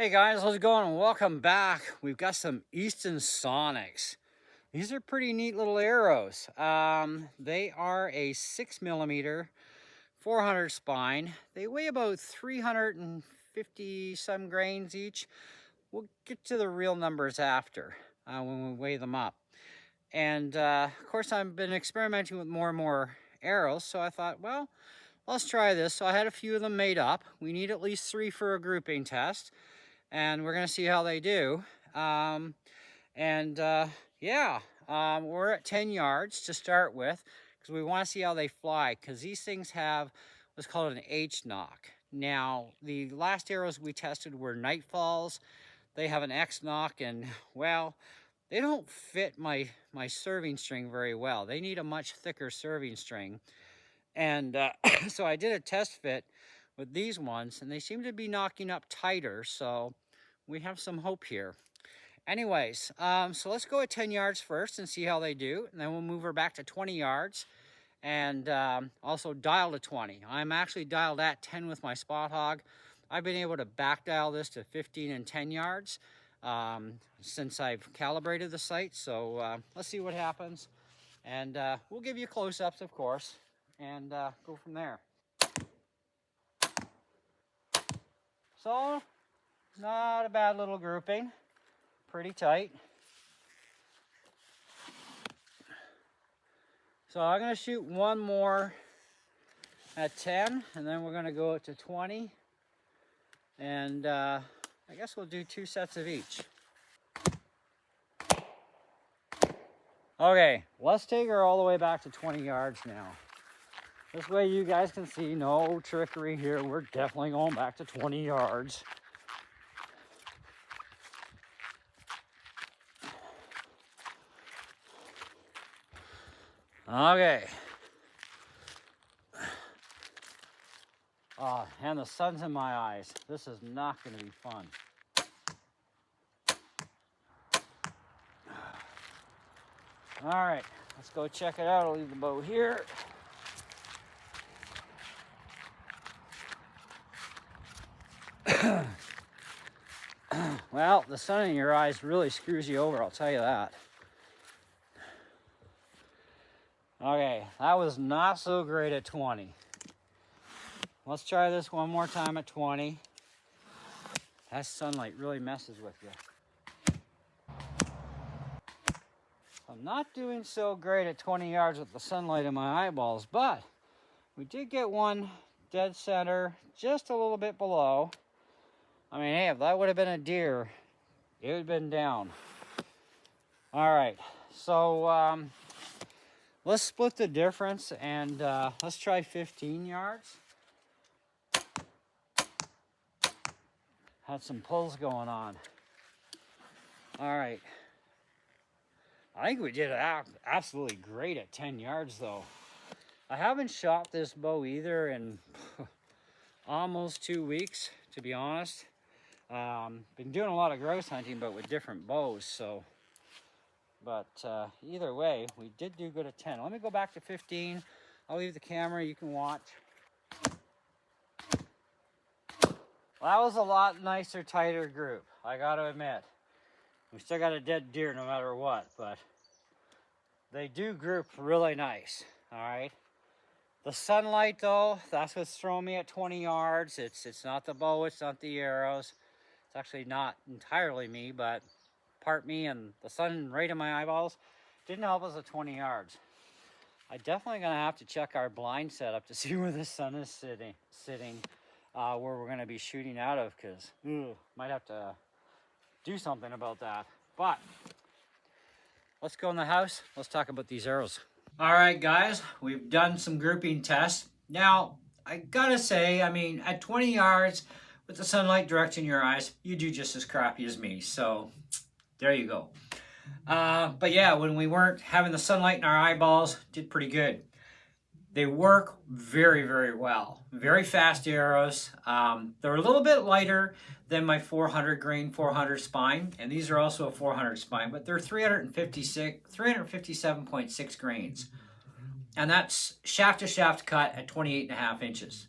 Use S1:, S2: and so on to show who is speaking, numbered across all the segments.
S1: Hey guys, how's it going? And welcome back. We've got some Easton Sonics. These are pretty neat little arrows. They are a 6mm 400 spine. They weigh about 350 some grains each. We'll get to the real numbers after when we weigh them up. And of course, I've been experimenting with more and more arrows, so I thought, well, let's try this. So I had a few of them made up. We need at least 3 for a grouping test, and we're gonna see how they do. We're at 10 yards to start with because we want to see how they fly, because these things have what's called an H knock. Now, the last arrows we tested were nightfalls. They have an X knock, and well, they don't fit my serving string very well. They need a much thicker serving string. And so I did a test fit with these ones, and they seem to be knocking up tighter, so we have some hope here. Anyways, so let's go at 10 yards first and see how they do, and then we'll move her back to 20 yards and also dial to 20. I'm actually dialed at 10 with my spot hog. I've been able to back dial this to 15 and 10 yards since I've calibrated the sight, so let's see what happens. And we'll give you close-ups, of course, and go from there. So, not a bad little grouping. Pretty tight. So I'm going to shoot one more at 10, and then we're going to go to 20. And I guess we'll do 2 sets of each. Okay, let's take her all the way back to 20 yards now. This way you guys can see no trickery here. We're definitely going back to 20 yards. Okay. Oh, and the sun's in my eyes. This is not going to be fun. All right, let's go check it out. I'll leave the bow here. Well, the sun in your eyes really screws you over, I'll tell you that. Okay, that was not so great at 20. Let's try this one more time at 20. That sunlight really messes with you. I'm not doing so great at 20 yards with the sunlight in my eyeballs, but we did get one dead center, just a little bit below. I mean, hey, if that would have been a deer, it would have been down. All right, so let's split the difference, and let's try 15 yards. Had some pulls going on. All right. I think we did absolutely great at 10 yards, though. I haven't shot this bow either in almost 2 weeks, to be honest. Been doing a lot of grouse hunting, but with different bows, so. But either way, we did do good at 10. Let me go back to 15. I'll leave the camera, you can watch. Well, that was a lot nicer, tighter group, I gotta admit. We still got a dead deer no matter what, but they do group really nice, all right? The sunlight, though, that's what's throwing me at 20 yards. It's not the bow, it's not the arrows. It's actually not entirely me, but part me, and the sun right in my eyeballs didn't help us at 20 yards. I definitely gonna have to check our blind setup to see where the sun is sitting where we're gonna be shooting out of, because might have to do something about that. But let's go in the house. Let's talk about these arrows. All right, guys, we've done some grouping tests. Now, I gotta say, I mean, at 20 yards with the sunlight direct in your eyes, you do just as crappy as me. So there you go. But yeah, when we weren't having the sunlight in our eyeballs, did pretty good. They work very, very well. Very fast arrows. They're a little bit lighter than my 400 grain 400 spine, and these are also a 400 spine, but they're 357.6 grains. And that's shaft to shaft cut at 28.5 inches.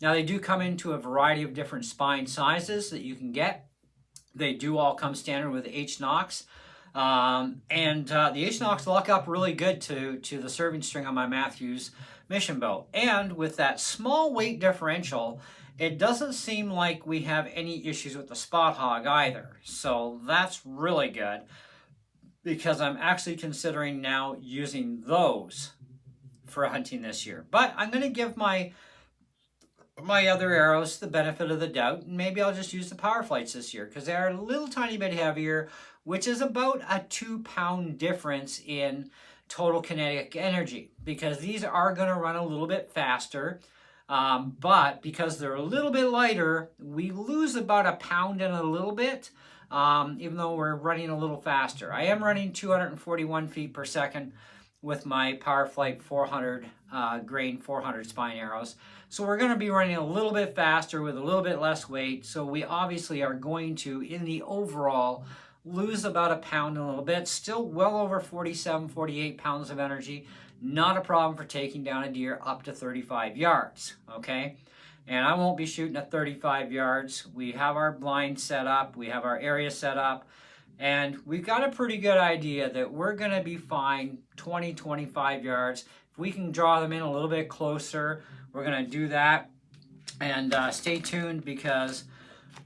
S1: Now they do come into a variety of different spine sizes that you can get. They do all come standard with H-nocks. The H-nocks lock up really good to the serving string on my Matthews mission bow. And with that small weight differential, it doesn't seem like we have any issues with the spot hog either. So that's really good, because I'm actually considering now using those for hunting this year. But I'm going to give my other arrows the benefit of the doubt, and maybe I'll just use the Power Flights this year, because they are a little tiny bit heavier, which is about a 2-pound difference in total kinetic energy, because these are going to run a little bit faster, but because they're a little bit lighter, we lose about a pound and a little bit, even though we're running a little faster. I am running 241 feet per second with my Power Flight 400 grain 400 spine arrows. So we're going to be running a little bit faster with a little bit less weight. So we obviously are going to, in the overall, lose about a pound and a little bit. Still well over 47, 48 pounds of energy. Not a problem for taking down a deer up to 35 yards, okay? And I won't be shooting at 35 yards. We have our blind set up. We have our area set up. And we've got a pretty good idea that we're going to be fine 20, 25 yards. If we can draw them in a little bit closer, we're going to do that. And stay tuned, because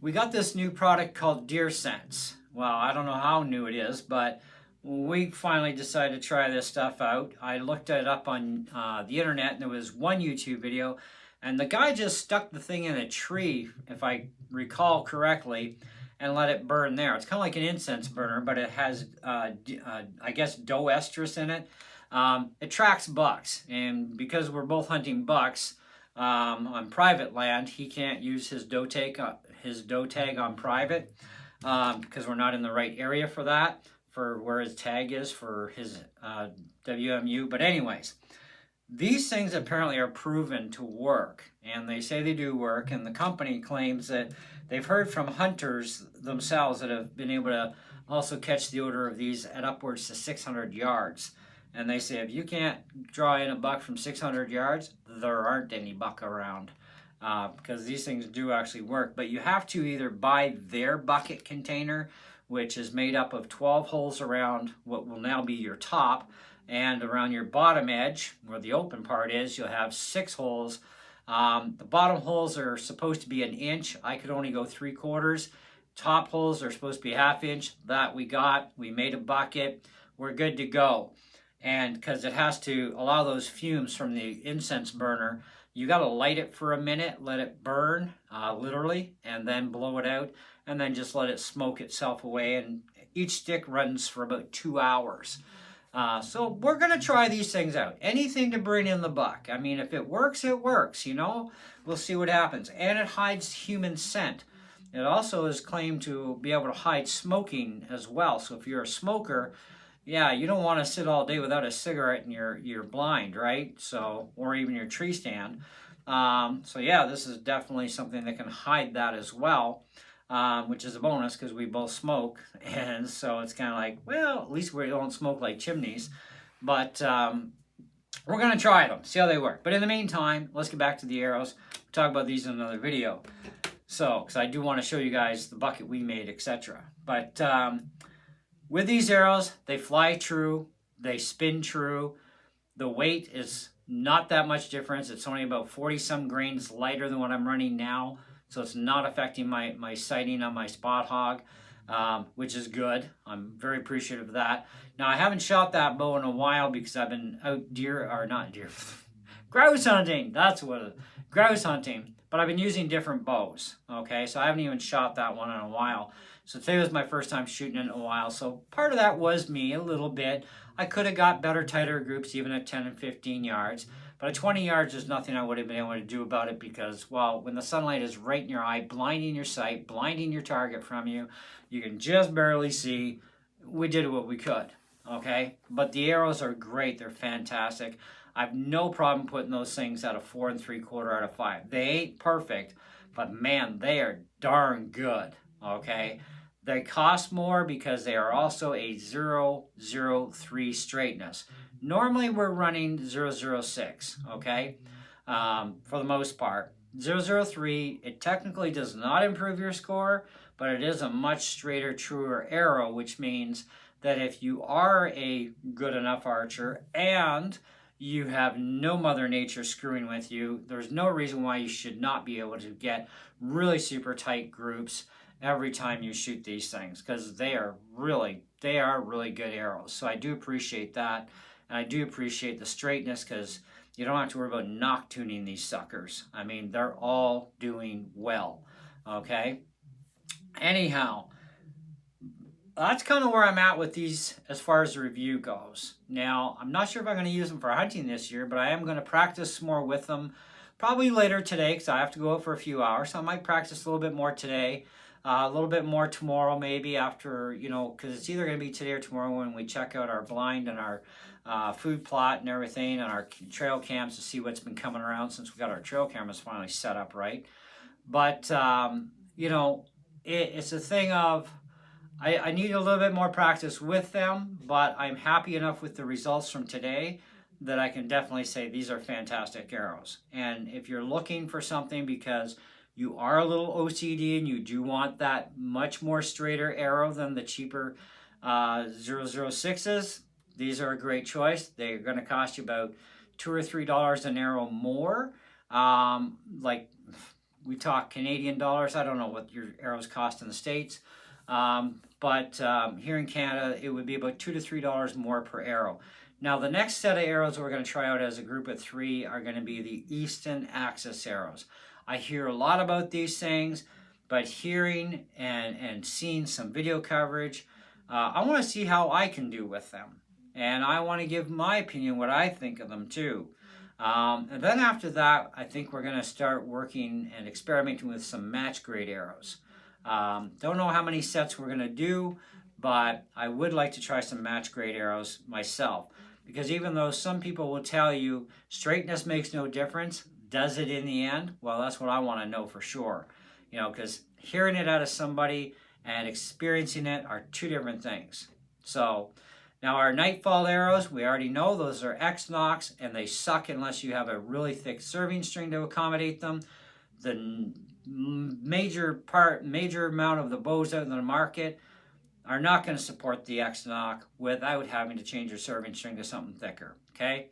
S1: we got this new product called Deer Sense. Well, I don't know how new it is, but we finally decided to try this stuff out. I looked it up on the internet, and there was one YouTube video, and the guy just stuck the thing in a tree, if I recall correctly, and let it burn there. It's kind of like an incense burner, but it has, I guess, doe estrus in it. It tracks bucks, and because we're both hunting bucks on private land, he can't use his doe tag on private, because we're not in the right area for that, for where his tag is for his WMU. But anyways, these things apparently are proven to work, and they say they do work, and the company claims that they've heard from hunters themselves that have been able to also catch the odor of these at upwards to 600 yards. And they say if you can't draw in a buck from 600 yards, there aren't any buck around, because these things do actually work. But you have to either buy their bucket container, which is made up of 12 holes around what will now be your top, and around your bottom edge, where the open part is, you'll have 6 holes. The bottom holes are supposed to be 1 inch. I could only go 3/4. Top holes are supposed to be 1/2 inch. That we got. We made a bucket. We're good to go. And because it has to allow those fumes from the incense burner, you got to light it for a minute, let it burn, literally, and then blow it out, and then just let it smoke itself away. And each stick runs for about 2 hours. So we're going to try these things out. Anything to bring in the buck. I mean, if it works, it works, you know. We'll see what happens. And it hides human scent. It also is claimed to be able to hide smoking as well. So if you're a smoker, yeah, you don't want to sit all day without a cigarette in your blind, right? So, or even your tree stand. So yeah, this is definitely something that can hide that as well. Which is a bonus, because we both smoke, and so it's kind of like, well, at least we don't smoke like chimneys. But we're going to try them, see how they work. But in the meantime, let's get back to the arrows. We'll talk about these in another video. So, because I do want to show you guys the bucket we made, etc. But with these arrows, they fly true, they spin true. The weight is not that much difference. It's only about 40-some grains lighter than what I'm running now. So it's not affecting my sighting on my spot hog, which is good. I'm very appreciative of that. Now, I haven't shot that bow in a while because I've been out grouse hunting. That's what it is. Grouse hunting. But I've been using different bows, okay? So I haven't even shot that one in a while. So today was my first time shooting it in a while. So part of that was me a little bit. I could have got better, tighter groups, even at 10 and 15 yards. But at 20 yards, there's nothing I would have been able to do about it, because, well, when the sunlight is right in your eye, blinding your sight, blinding your target from you, you can just barely see. We did what we could, okay? But the arrows are great. They're fantastic. I have no problem putting those things at a 4 3/4 out of 5. They ain't perfect, but man, they are darn good, okay? They cost more because they are also a 003 straightness. Normally we're running 006, okay, for the most part. 003, it technically does not improve your score, but it is a much straighter, truer arrow, which means that if you are a good enough archer and you have no Mother Nature screwing with you, there's no reason why you should not be able to get really super tight groups every time you shoot these things, because they are really good arrows. So I do appreciate that, and I do appreciate the straightness, because you don't have to worry about knock tuning these suckers. I mean, they're all doing well, okay? Anyhow, that's kind of where I'm at with these as far as the review goes. Now, I'm not sure if I'm going to use them for hunting this year, but I am going to practice more with them probably later today, because I have to go out for a few hours. So I might practice a little bit more today, a little bit more tomorrow maybe after, you know, because it's either going to be today or tomorrow when we check out our blind and our food plot and everything and our trail cams to see what's been coming around since we got our trail cameras finally set up right. But, you know, it's a thing of, I need a little bit more practice with them, but I'm happy enough with the results from today that I can definitely say these are fantastic arrows. And if you're looking for something because you are a little OCD and you do want that much more straighter arrow than the cheaper 006s, these are a great choice. They're going to cost you about $2 or $3 an arrow more. Like we talk Canadian dollars. I don't know what your arrows cost in the States. But here in Canada, it would be about $2 to $3 more per arrow. Now, the next set of arrows we're going to try out as a group of 3 are going to be the Easton Axis arrows. I hear a lot about these things, but hearing and seeing some video coverage, I want to see how I can do with them. And I want to give my opinion, what I think of them too. And then after that, I think we're going to start working and experimenting with some match grade arrows. Don't know how many sets we're going to do, but I would like to try some match grade arrows myself. Because even though some people will tell you straightness makes no difference, does it in the end? Well, that's what I want to know for sure. You know, because hearing it out of somebody and experiencing it are 2 different things. So, now our nightfall arrows, we already know those are X nocks, and they suck unless you have a really thick serving string to accommodate them. The major amount of the bows out in the market are not going to support the X knock without having to change your serving string to something thicker, okay?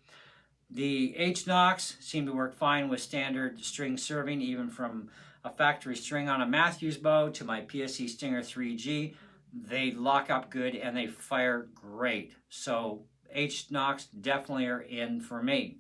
S1: The H nocks seem to work fine with standard string serving, even from a factory string on a Matthews bow to my PSC Stinger 3G. They lock up good and they fire great. So H nocks definitely are in for me.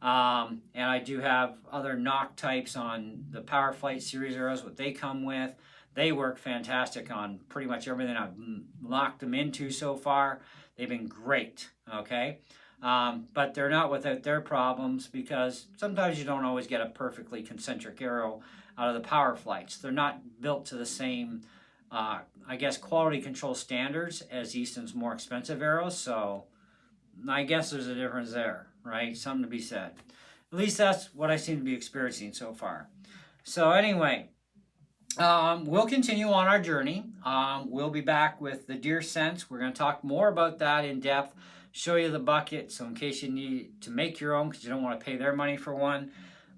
S1: And I do have other knock types on the Power Flight series arrows, what they come with. They work fantastic on pretty much everything I've locked them into so far. They've been great, okay? But they're not without their problems, because sometimes you don't always get a perfectly concentric arrow out of the Power Flights. They're not built to the same, I guess, quality control standards as Easton's more expensive arrows, so I guess there's a difference there, right? Something to be said. At least that's what I seem to be experiencing so far. So anyway, we'll continue on our journey. We'll be back with the deer scents. We're going to talk more about that in depth, show you the bucket, so in case you need to make your own because you don't want to pay their money for one,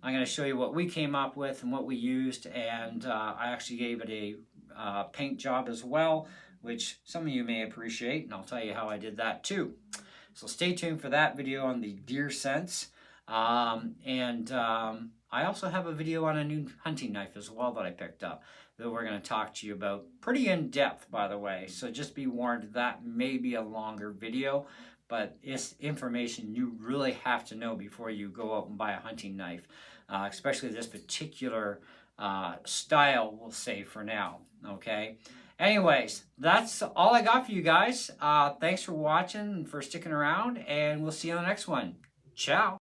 S1: I'm going to show you what we came up with and what we used, and I actually gave it a paint job as well, which some of you may appreciate, and I'll tell you how I did that too. So stay tuned for that video on the deer scents. I also have a video on a new hunting knife as well that I picked up that we're going to talk to you about pretty in depth, by the way. So just be warned, that may be a longer video, but it's information you really have to know before you go out and buy a hunting knife, especially this particular style, we'll say for now, okay? Anyways, that's all I got for you guys. Thanks for watching and for sticking around, and we'll see you on the next one. Ciao.